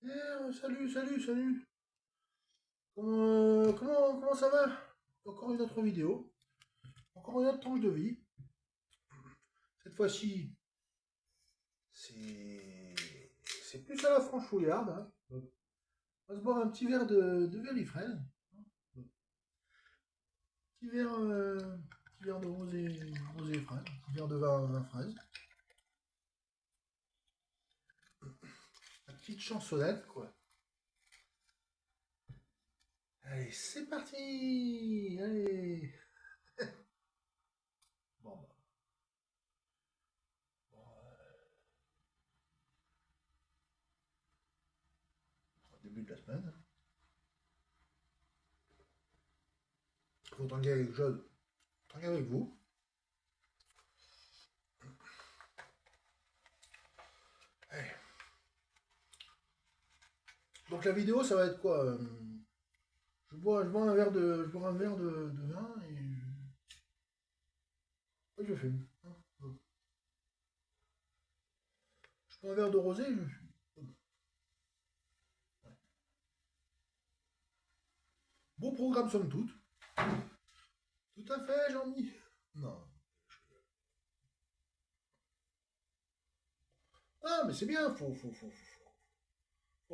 Salut. Comment ça va? Encore une autre vidéo, encore une autre tranche de vie. Cette fois-ci, c'est c'est plus à la franchouillarde, hein. On va se boire un petit verre de Vérifraise. Petit verre de rosé fraise, petit verre de vin fraise. La petite chansonnette, quoi. Allez, c'est parti! Allez! Bon, bah, bon, au début de la semaine. Il faut tanguer avec quelque chose. Tanguer avec vous. Allez. Donc la vidéo, ça va être quoi? Je bois un verre de vin et je fume. Je bois un verre de rosé et je fume. Beau programme somme toute. Tout à fait, Jean-Mi. Non. Ah, mais c'est bien, faut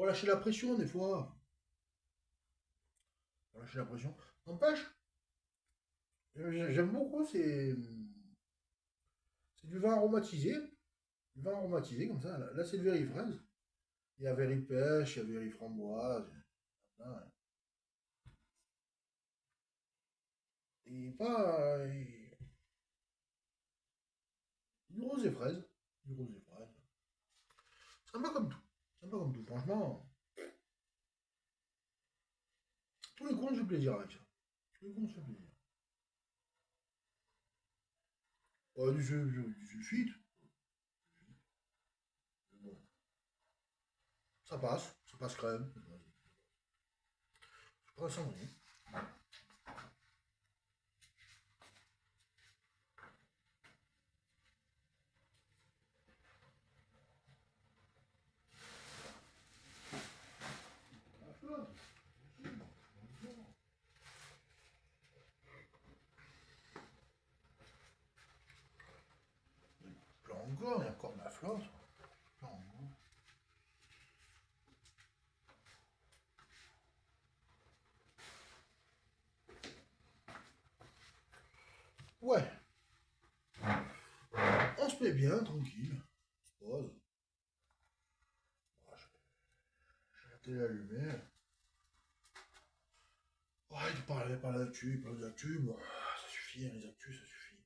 lâcher la pression des fois. Faut lâcher la pression. N'empêche, j'aime beaucoup, c'est du vin aromatisé. Du vin aromatisé comme ça. Là c'est le Very fraise. Il y a Very pêche, il y a Very framboise. Là, et pas. Du rosé fraise. Du rosé fraise. Sympa comme tout. Sympa comme tout. Franchement, tous les comptes, j'ai plaisir avec ça. Tous les comptes, j'ai plaisir. Ouais, du sulfite. Bon, ça passe crème. C'est pas sans rien. Là encore, il y a encore de la flotte. Là encore. Ouais, on se met bien, tranquille. On se pose. Ouais, j'ai la télé allumée. Ouais, il parle d'actu. Bon, ça suffit, hein, les actus, ça suffit.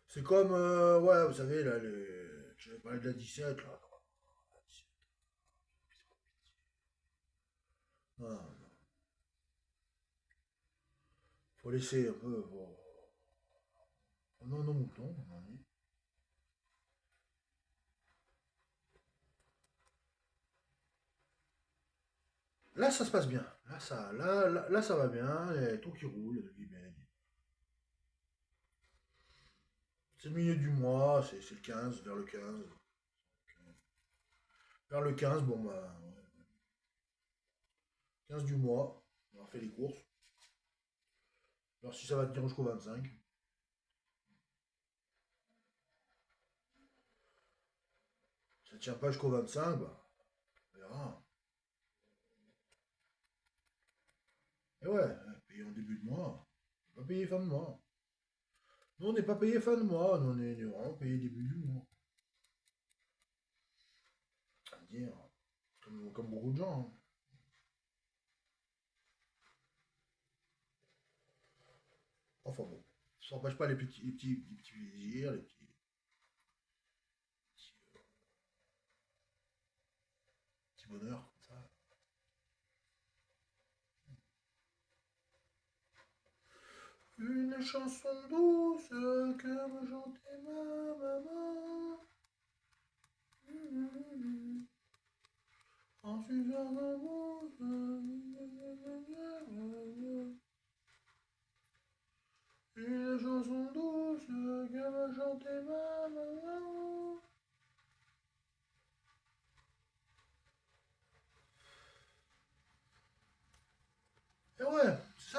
C'est comme, ouais, vous savez, là, j'avais parlé de la 17, là. Non, non, faut laisser un peu, bon, non, non, mouton, on a dit. Là, ça se passe bien. Là, ça va bien. Il y a tout qui roule, il y a tout qui baigne. C'est le milieu du mois, c'est le 15, vers le 15. Vers le 15, bon, bah, ouais, 15 du mois, on a fait les courses. Alors, si ça va tenir jusqu'au 25. Ça tient pas jusqu'au 25, bah, on verra. Et ouais, payer en début de mois. Pas payer fin de mois. Nous, on n'est pas payé fin de mois, nous, on est vraiment payé début du mois. Ça veut dire, comme beaucoup de gens, hein. Enfin bon, ça n'empêche pas les petits plaisirs, petits bonheurs, comme ça. Une chanson douce que me chantait ma maman. En suivant la une chanson douce que me chantait ma maman.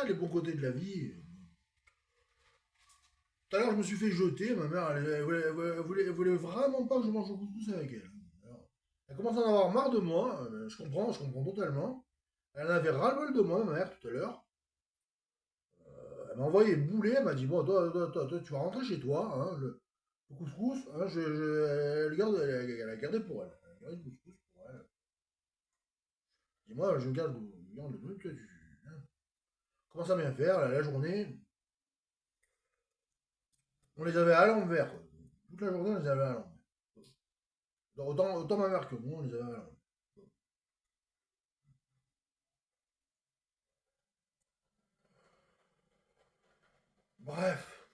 les bons côtés de la vie. Tout à l'heure, je me suis fait jeter. Ma mère, elle voulait vraiment pas que je mange le couscous avec elle. Alors, elle commence à en avoir marre de moi. Je comprends totalement. Elle en avait ras-le-bol de moi, ma mère, tout à l'heure. Elle m'a envoyé bouler. Elle m'a dit, bon, toi, tu vas rentrer chez toi. Hein, le couscous, hein, elle a gardé pour elle. Elle a gardé le couscous pour elle. Dis-moi, je garde le truc. Toi, hein. Commence à bien faire, la journée. On les avait à l'envers, quoi. Toute la journée, on les avait à l'envers. Autant ma mère que moi, on les avait à l'envers. Bref.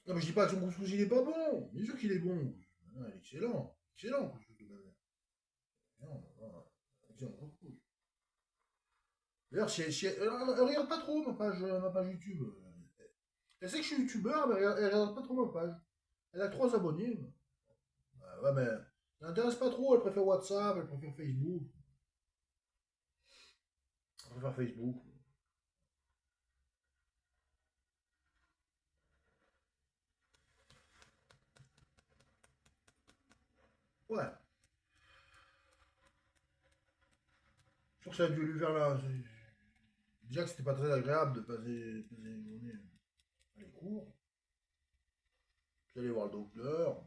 Non, mais je dis pas que son couscous, il est pas bon. Bien sûr qu'il est bon. Ah, il est excellent. Excellent, le couscous de ma mère. Non, non, excellent couscous. D'ailleurs, elle regarde pas trop ma page YouTube. Elle sait que je suis youtubeur, mais elle regarde pas trop ma page. Elle a 3 abonnés. Ouais, mais ça l'intéresse pas trop. Elle préfère WhatsApp, elle préfère Facebook. Elle préfère Facebook. Ouais. Je que ça a dû lui faire là. Déjà que c'était pas très agréable de passer une journée à les cours. Puis aller voir le docteur.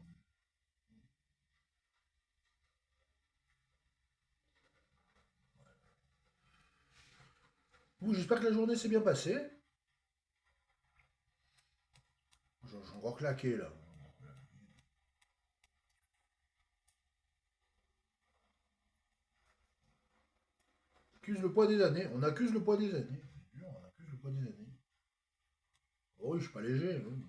Bon, j'espère que la journée s'est bien passée. J'ai encore claqué là. Accuse le poids des années. On accuse le poids des années. On accuse le poids des années. Oh oui, je suis pas léger. Oui.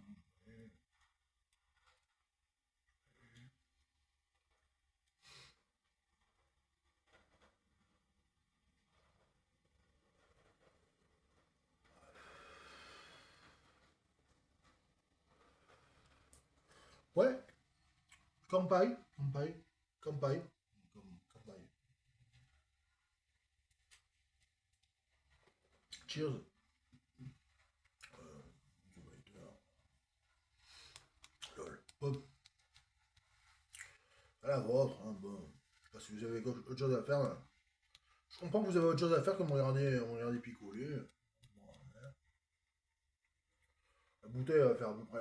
Ouais, campagne, campagne, campagne, campagne. Cheers. Lol. Bon, à la vôtre. Hein, bon. Je sais pas si vous avez autre chose à faire. Là. Je comprends que vous avez autre chose à faire que mon regarder picoler. Bon, la bouteille va faire à peu près.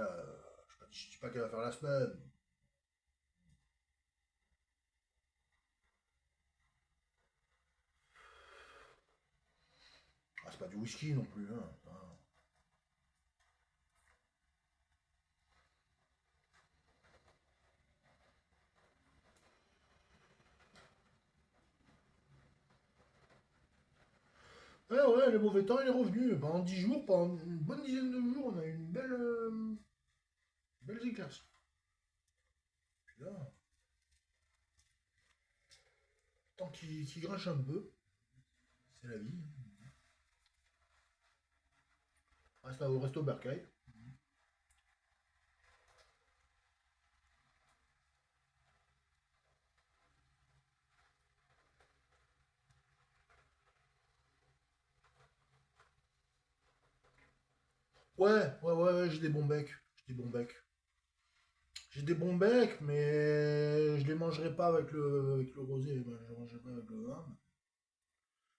Je dis pas qu'elle va faire la semaine. Ah, c'est pas du whisky non plus. Hein. Ouais, ouais, le mauvais temps il est revenu. Pendant 10 jours, pendant une bonne dizaine de jours, on a eu une belle éclaircie. Puis là, tant qu'il grinche un peu, c'est la vie. Reste au resto Bercail. Ouais, j'ai des bons becs. J'ai des bons becs. J'ai des bons becs, mais je les mangerai pas avec le rosé. Ben, je les mangerai pas avec le vin.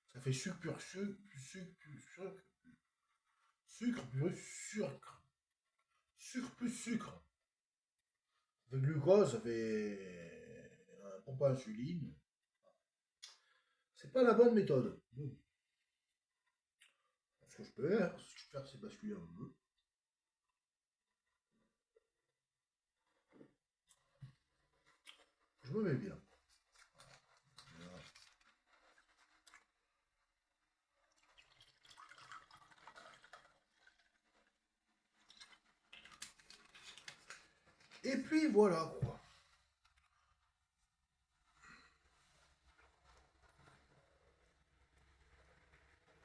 Ça fait sucre pur sucre, sucre plus sucre, sucre plus sucre. Le glucose, ça fait un pompe à insuline. C'est pas la bonne méthode. Ce que je peux faire, c'est basculer un peu. Je me mets bien. Et puis voilà quoi.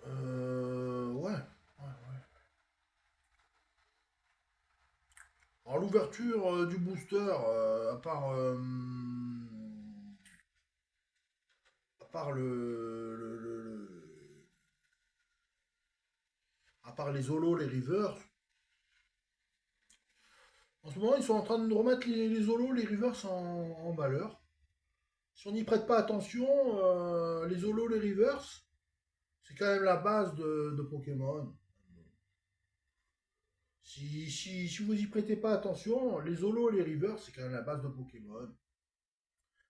Ouais. Alors l'ouverture du booster, à part part les holos, les rivers. En ce moment, ils sont en train de remettre les holos, les rivers en valeur. Si on n'y prête pas attention, les holos, les rivers, c'est quand même la base de Pokémon. Si vous y prêtez pas attention, les holos et les rivers, c'est quand même la base de Pokémon.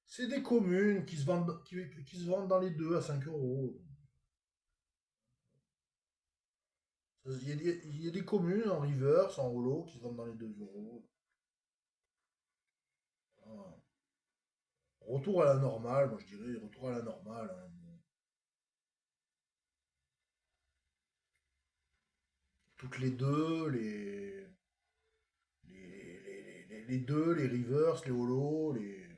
C'est des communes qui se vendent dans les deux à 5 euros. Il y a des communes en reverse, en holo, qui se vendent dans les 2 euros. Voilà. Retour à la normale, moi je dirais, retour à la normale, hein. Toutes les deux, les deux, les rivers, les holos, les.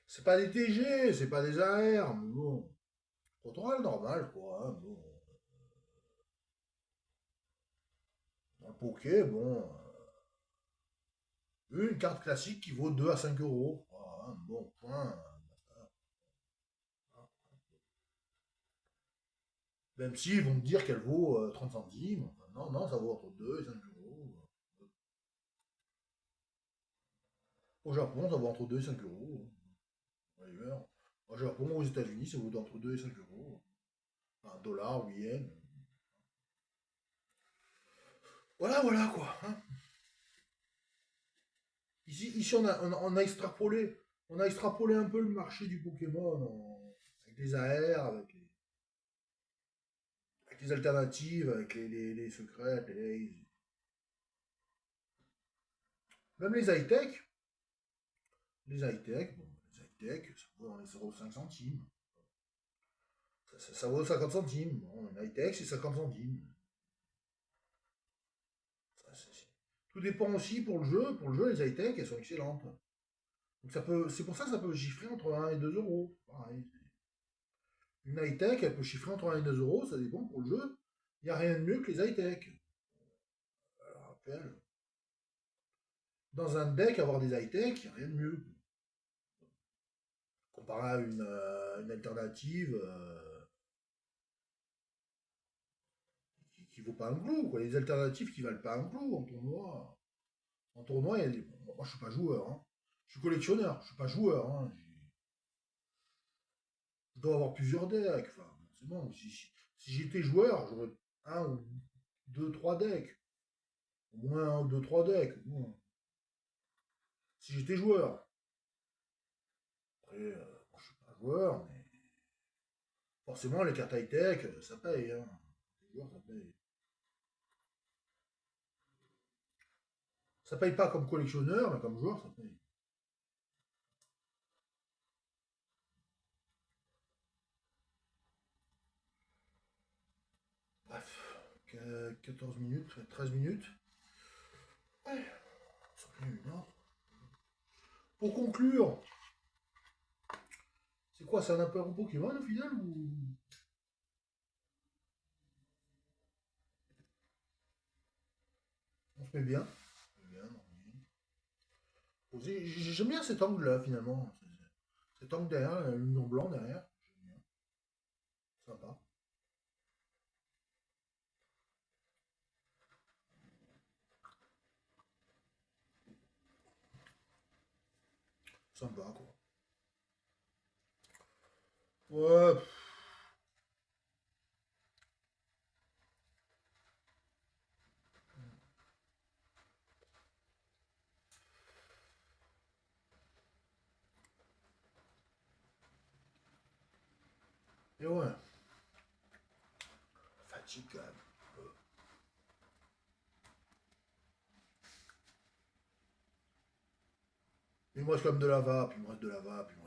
C'est pas des TG, c'est pas des AR, mais bon. Retour à la normale, quoi, hein, bon. Dans le poké, bon. Une carte classique qui vaut 2 à 5 euros. Voilà, hein, bon, point. Même s'ils vont me dire qu'elle vaut 30 centimes. Enfin, non, non, ça vaut entre 2 et 5 euros. Au Japon, ça vaut entre 2 et 5 euros. Ailleurs. Au Japon, aux États-Unis, ça vaut entre 2 et 5 euros. Un dollar ou yen. Voilà, voilà quoi, hein. Ici on a extrapolé. On a extrapolé un peu le marché du Pokémon avec les AR, avec les alternatives, avec les secrets, même les high-tech. Les high-tech, bon, les high-tech, ça vaut dans les 0,5 centimes. Ça vaut 50 centimes. Bon, une high-tech, c'est 50 centimes. Tout dépend aussi pour le jeu. Pour le jeu, les high-tech, elles sont excellentes. Donc c'est pour ça que ça peut chiffrer entre 1 et 2 euros. Pareil. Une high-tech, elle peut chiffrer entre 1 et 2 euros, ça dépend pour le jeu. Il n'y a rien de mieux que les high-tech. Alors, rappel, dans un deck, avoir des high-tech, il n'y a rien de mieux. Comparé à une alternative qui vaut pas un clou, quoi. Les alternatives qui valent pas un clou en tournoi. En tournoi, bon, moi je suis pas joueur, hein. Je suis collectionneur, je suis pas joueur, hein. Je dois avoir plusieurs decks. Enfin, c'est bon. Si j'étais joueur, j'aurais un ou deux, trois decks. Au moins un ou deux, trois decks. Bon. Si j'étais joueur. Après, moi, je suis pas joueur, mais forcément, les cartes high-tech, ça paye, hein. Les joueurs, ça paye. Ça paye pas comme collectionneur, mais comme joueur, ça paye. Bref, 14 minutes, 13 minutes. Ouais, ça fait une heure. Pour conclure, c'est quoi, c'est un apéro Pokémon au final ou on se met bien? On se met bien, j'aime bien cet angle-là finalement. Cet angle derrière, le mur blanc derrière. J'aime bien. Sympa. Sympa quoi. Ouais. Et ouais. Fatigue quand même. Il me reste quand même de la vape, il me reste de la vape, il me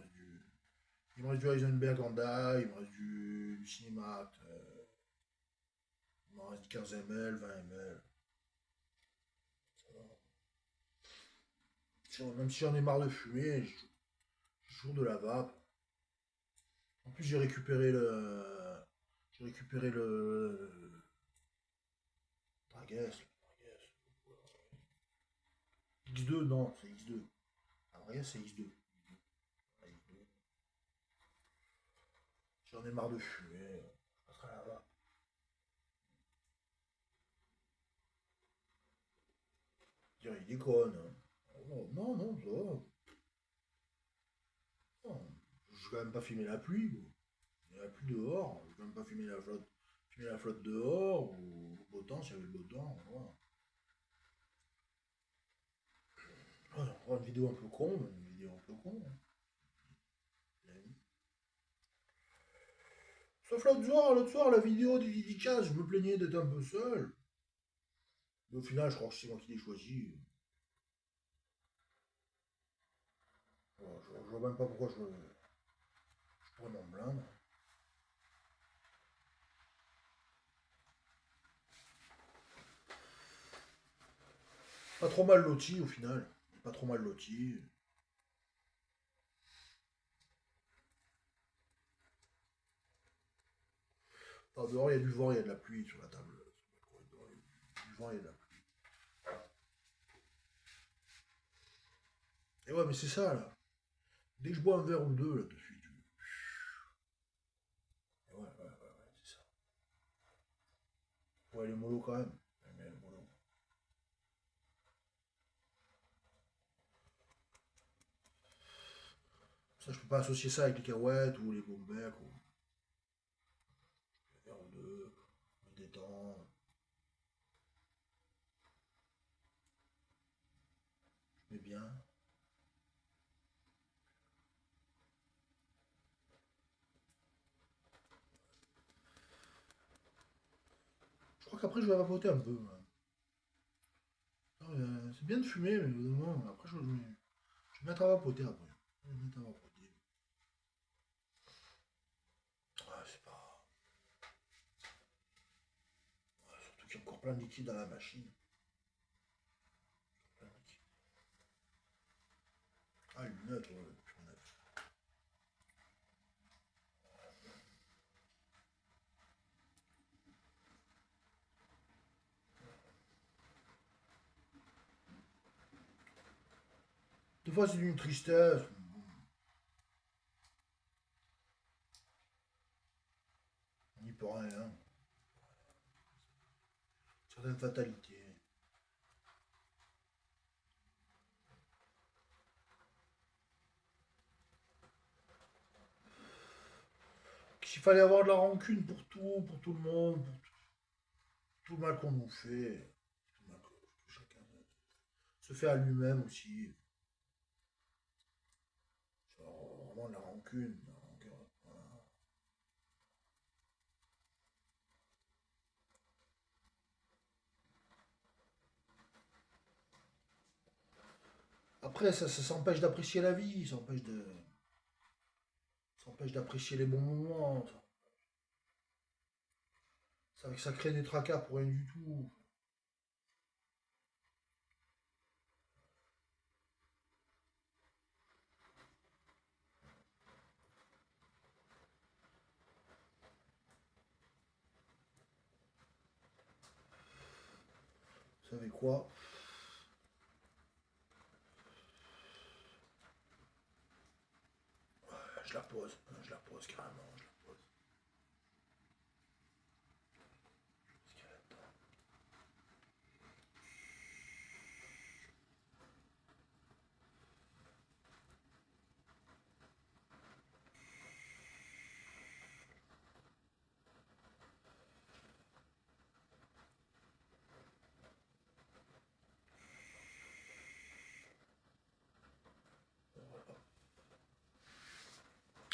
reste du Heisenberg en die, il me reste du cinémat, il me reste 15 ml, 20 ml. Même si j'en ai marre de fumer, j'ai toujours de la vape. En plus, j'ai récupéré le. J'ai récupéré le. Dragues. X2, non, c'est X2. Ah, Dragues, c'est X2. J'en ai marre de fumer. Je passerai à la vape. Dire, il déconne. Hein. Oh, non, non, ça va. Non. Je vais quand même pas filmer la pluie. Quoi. Il y a la pluie dehors. Je vais même pas filmer la flotte dehors. Ou le beau temps, s'il y avait le beau temps. Voilà. Une vidéo un peu con, une vidéo un peu con. Hein. Sauf l'autre soir, la vidéo des dédicaces, je me plaignais d'être un peu seul. Mais au final, je crois que c'est moi qui l'ai choisi. Voilà, je vois même pas pourquoi je pourrais m'en plaindre. Pas trop mal loti au final. Pas trop mal loti. Enfin, dehors, il y a du vent, il y a de la pluie sur la table. Sur le corridor, il y a du vent, il y a de la pluie. Et ouais, mais c'est ça, là. Dès que je bois un verre ou deux, là, de suite. Ouais, ouais, ouais, ouais, c'est ça. Ouais, elle est mollo quand même. Elle est mollo. Ça, je peux pas associer ça avec les cacahuètes ou les bombecs ou un verre ou deux. Je me détends. Je mets bien. Je crois qu'après, je vais vapoter un peu. Ouais. C'est bien de fumer, mais évidemment, après, je vais mettre à vapoter après. Je vais mettre à vapoter. Ouais, c'est pas. Ouais, surtout qu'il y a encore plein de liquide dans la machine. Plein de liquide. Ah, les lunettes, ouais, plus neuf. Des fois, c'est d'une tristesse. On n'y peut rien. Certaines fatalités. S'il fallait avoir de la rancune pour tout le monde, pour tout le mal qu'on nous fait, tout le mal que chacun se fait à lui-même aussi. Genre, vraiment de la rancune. De la rancœur, voilà. Après, ça s'empêche d'apprécier la vie, ça empêche d'apprécier les bons moments. Ça crée des tracas pour rien du tout. Vous savez quoi? Je la pose carrément, je la pose. Qu'est-ce qu'il y a là-dedans?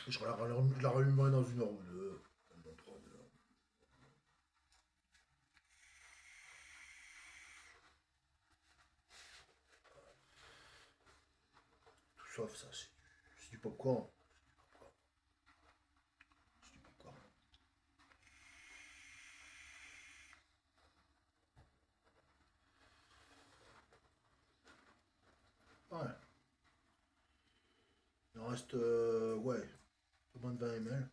Je la rallumerai dans une heure ou deux. Dans 3 heures. Tout sauf ça, c'est du popcorn. C'est du popcorn. Ouais. Il en reste, ouais, pas moins de 20 ml.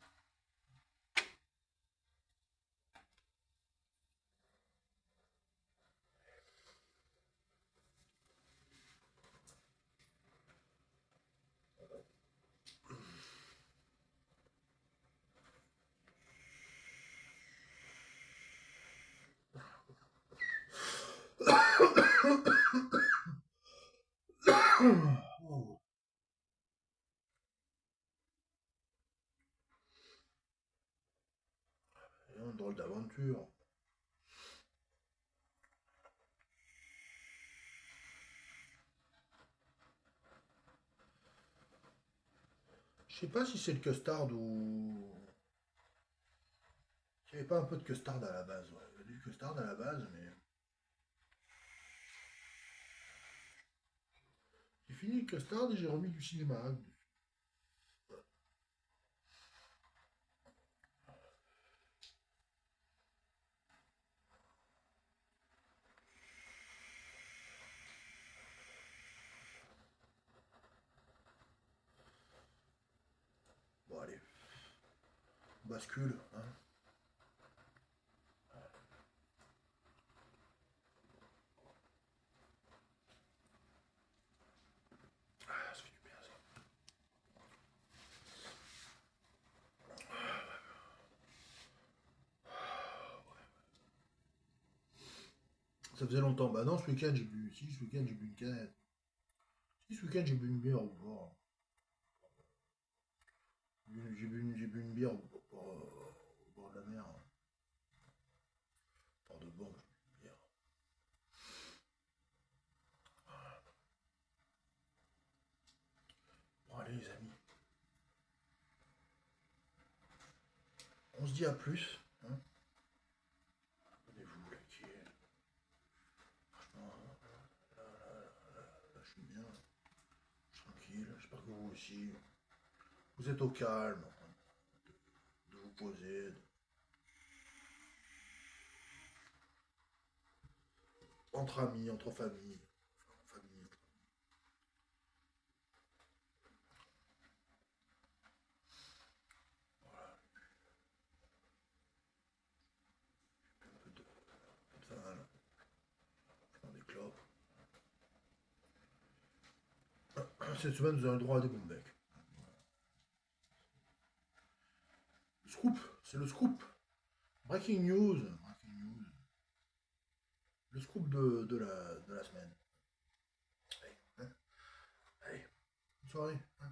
pur. Je sais pas si c'est le custard ou... Il n'y avait pas un peu de custard à la base, ouais. Il y avait du custard à la base, mais... J'ai fini le custard et j'ai remis du cinéma. Bon, allez. On bascule, hein. Ah, ça fait du bien, ça. Ça faisait longtemps. Bah non, ce week-end, j'ai bu... Si, ce week-end, j'ai bu une canette. Si, ce week-end, j'ai bu une bière au bord. J'ai bu une bière au bord de la mer. Port de Bordeaux, j'ai bu une bière. Bon, allez, les amis. On se dit à plus. Hein. Abonnez-vous, likez. Franchement, là, je suis bien. Je suis tranquille. J'espère que vous aussi. Vous êtes au calme. Hein, de vous poser. Entre amis, entre familles. Enfin, famille. Voilà. Un peu de vin, là. Je prends des clopes. Cette semaine, vous avez le droit à des bons becs. Le scoop, c'est le scoop. Breaking news. Breaking news. Le scoop de la semaine. Allez, hein. Allez, bonne soirée. Hein.